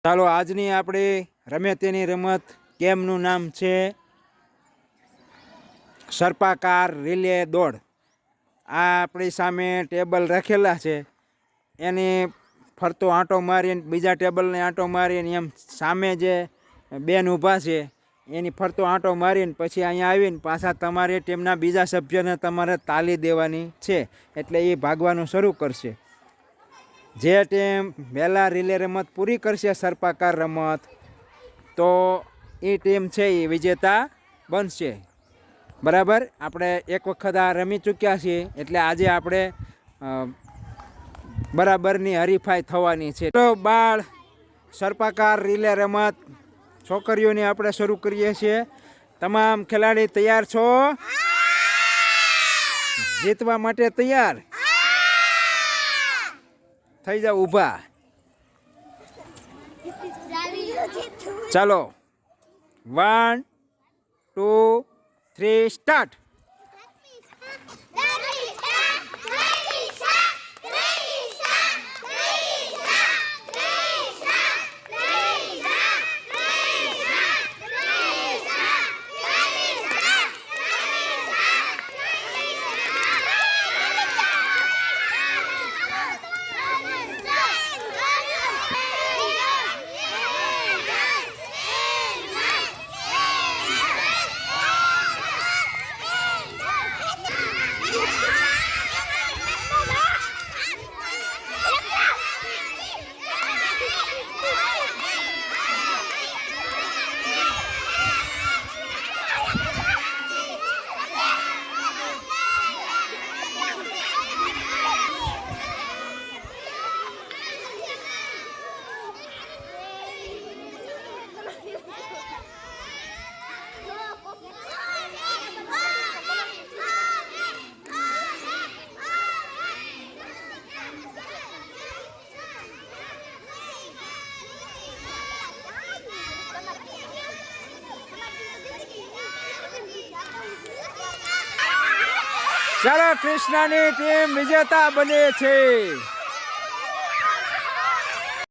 ચાલો આજની આપણી રમે તેની રમત ગેમનું નામ છે સર્પાકાર રિલે દોડ। આ આપણી સામે ટેબલ રાખેલા છે, એની ફરતો આંટો મારીને બીજા ટેબલને આંટો મારીને એમ સામે જે બેન ઊભા છે એની ફરતો આંટો મારીને પછી અહીંયા આવીને પાછા તમારે ટીમના બીજા સભ્યને તમારે તાલી દેવાની છે, એટલે એ ભાગવાનું શરૂ કરશે। જે ટીમ વહેલા રિલે રમત પૂરી કરશે સર્પાકાર રમત, તો એ ટીમ છે એ વિજેતા બનશે। બરાબર, આપણે એક વખત આ રમી ચૂક્યા છીએ એટલે આજે આપણે બરાબરની હરીફાઈ થવાની છે। તો બાળ સર્પાકાર રિલે રમત છોકરીઓની આપણે શરૂ કરીએ છીએ। તમામ ખેલાડી તૈયાર છો? જીતવા માટે તૈયાર? થઈ જાવ ઊભા। ચાલો 1 2 3 સ્ટાર્ટ। ચાલો કૃષ્ણની ટીમ વિજેતા બને છે।